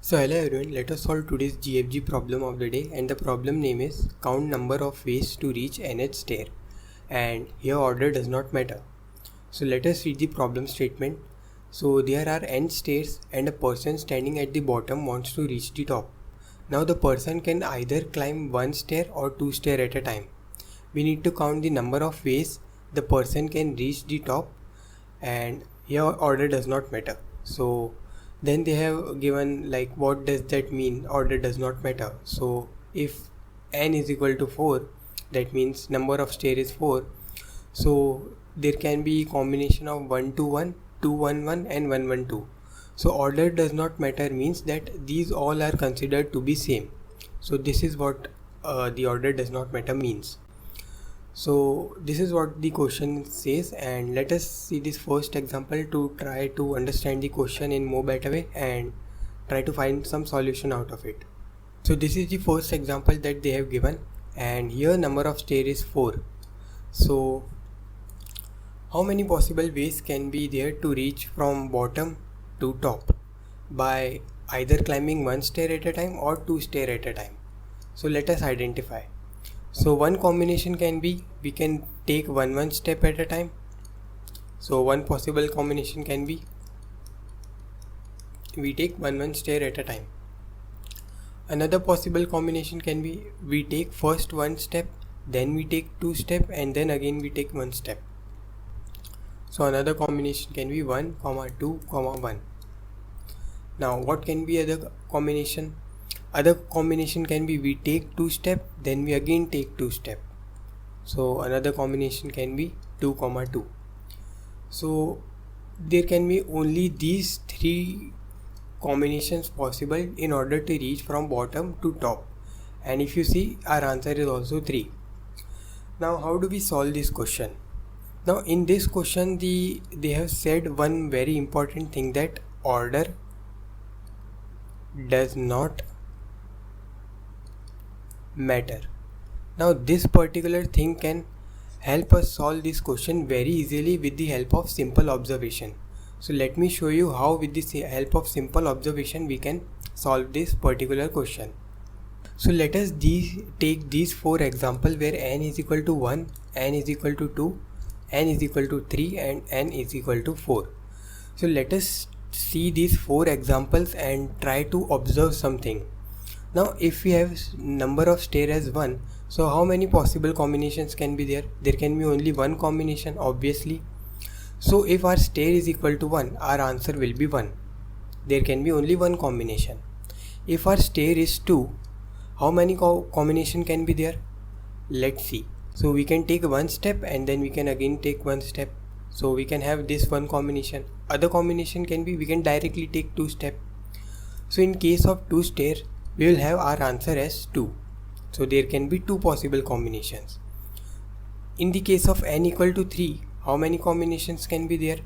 So hello everyone, let us solve today's GfG problem of the day, and the problem name is count number of ways to reach N'th stair, and here order does not matter. So let us read the problem statement. So there are n stairs and a person standing at the bottom wants to reach the top. Now the person can either climb one stair or two stairs at a time. We need to count the number of ways the person can reach the top, and here order does not matter. So then they have given like what does that mean, order does not matter. So if n is equal to 4, that means number of stair is 4, so there can be combination of 1 to 1, 2 1 1 and 1 1 2. So order does not matter means that these all are considered to be same. So this is what the order does not matter means. So this is what the question says, and let us see this first example to try to understand the question in more better way and try to find some solution out of it. So this is the first example that they have given, and here number of stair is 4. So how many possible ways can be there to reach from bottom to top by either climbing one stair at a time or two stair at a time? So let us identify. So one combination can be we can take one step at a time. So one possible combination can be we take one stair at a time. Another possible combination can be we take first one step, then we take two step, and then again we take one step. So another combination can be 1, 2, 1. Now what can be other combination? Other combination can be we take 2 step, then we again take 2 step. So another combination can be 2, 2. So there can be only these 3 combinations possible in order to reach from bottom to top. And if you see, our answer is also 3. Now how do we solve this question? Now in this question they have said one very important thing, that order does not matter. Now this particular thing can help us solve this question very easily with the help of simple observation. So let me show you how with the help of simple observation we can solve this particular question. So let us take these 4 examples where n is equal to 1, n is equal to 2, n is equal to 3 and n is equal to 4. So let us see these 4 examples and try to observe something. Now if we have number of stair as 1, so how many possible combinations can be there? There can be only one combination, obviously. So if our stair is equal to 1, our answer will be 1. There can be only one combination. If our stair is 2, how many combination can be there? Let's see. So we can take one step and then we can again take one step. So we can have this one combination. Other combination can be we can directly take 2 step. So in case of 2 stair, we will have our answer as 2. So there can be 2 possible combinations. In the case of n equal to 3, how many combinations can be there?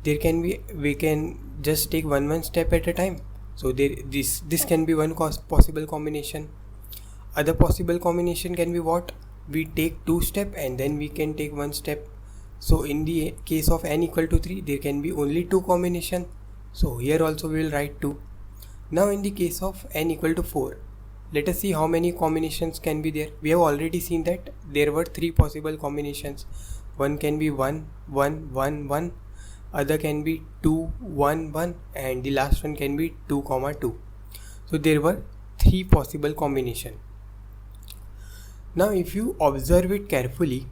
There can be, we can just take one step at a time. So this can be one possible combination. Other possible combination can be what? We take 2 step and then we can take 1 step. So in the case of n equal to 3, there can be only 2 combination. So here also we will write 2. Now in the case of n equal to 4, let us see how many combinations can be there. We have already seen that there were 3 possible combinations. One can be 1, 1, 1, 1. Other can be 2, 1, 1, and the last one can be 2, 2. So there were 3 possible combinations. Now if you observe it carefully,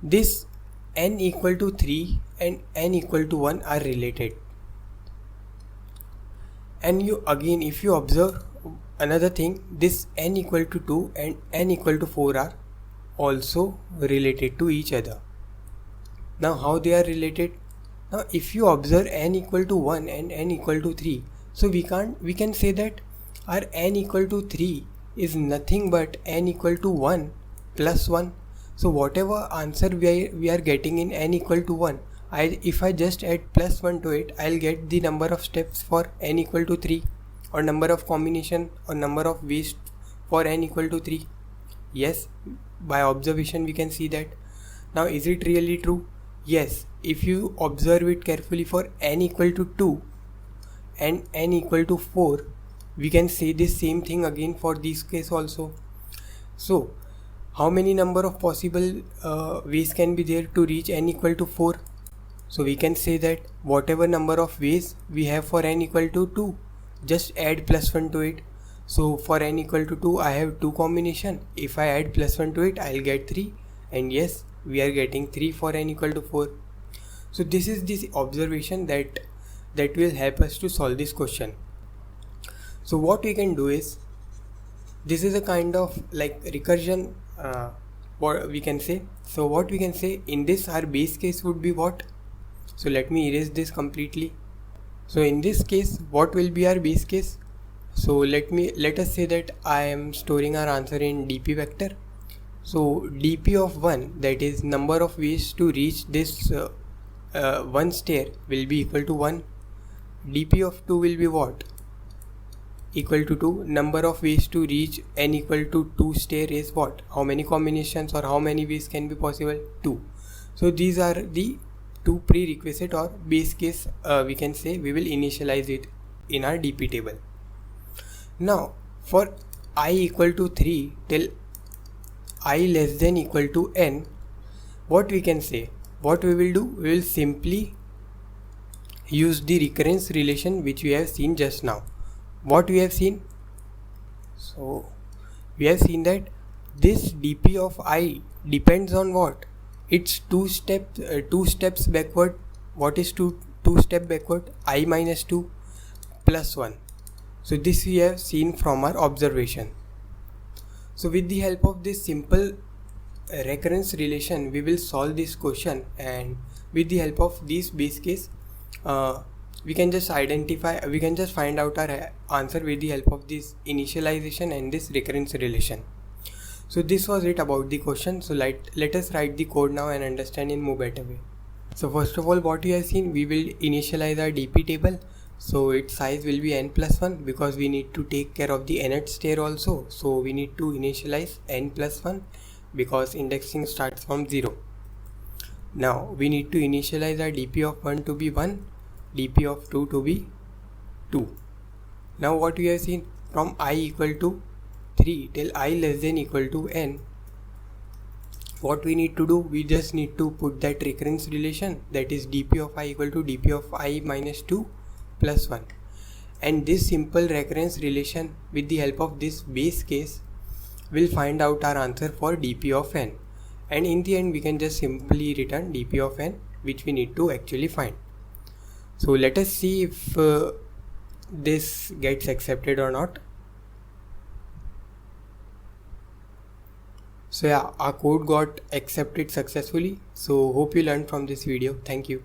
this n equal to 3 and n equal to 1 are related. And if you observe another thing, this n equal to 2 and n equal to 4 are also related to each other. Now how they are related? Now if you observe n equal to 1 and n equal to 3, so we can say that our n equal to 3 is nothing but n equal to 1 plus 1. So whatever answer we are getting in n equal to 1, if I just add plus 1 to it, I'll get the number of steps for n equal to 3, or number of combination or number of ways for n equal to 3. Yes, by observation we can see that. Now is it really true? Yes, if you observe it carefully, for n equal to 2 and n equal to 4, we can say this same thing again for this case also. So how many number of possible ways can be there to reach n equal to 4? So we can say that whatever number of ways we have for n equal to 2, just add +1 to it. So for n equal to 2, I have 2 combination. If I add +1 to it, I'll get 3, and yes, we are getting 3 for n equal to 4. So this is this observation that will help us to solve this question. So what we can do is, this is a kind of like recursion, what we can say. So what we can say in this, our base case would be what? So let me erase this completely. So in this case, what will be our base case? So let us say that I am storing our answer in dp vector. So dp of 1, that is number of ways to reach this one stair, will be equal to 1. dp of 2 will be what? Equal to 2. Number of ways to reach n equal to 2 stair is what? How many combinations or how many ways can be possible? 2. So these are the 2 prerequisite or base case, we can say. We will initialize it in our dp table. Now for I equal to 3 till I less than equal to n, what we can say? What we will do? We will simply use the recurrence relation which we have seen just now. What we have seen? So we have seen that this dp of I depends on what? It's two steps backward. What is two step backward? I minus 2 plus 1. So this we have seen from our observation. So with the help of this simple recurrence relation, we will solve this question, and with the help of this base case, we can just find out our answer with the help of this initialization and this recurrence relation. So this was it about the question. So let us write the code now and understand in more better way. So first of all, what we have seen, we will initialize our dp table. So its size will be n plus 1, because we need to take care of the nth stair also. So we need to initialize n plus 1 because indexing starts from 0. Now we need to initialize our dp of 1 to be 1, dp of 2 to be 2. Now what we have seen, from I equal to 3 till I less than equal to n, what we need to do? We just need to put that recurrence relation, that is dp of I equal to dp of I minus 2 plus 1, and this simple recurrence relation with the help of this base case will find out our answer for dp of n, and in the end we can just simply return dp of n, which we need to actually find. So let us see if this gets accepted or not. So yeah, our code got accepted successfully. So hope you learned from this video. Thank you.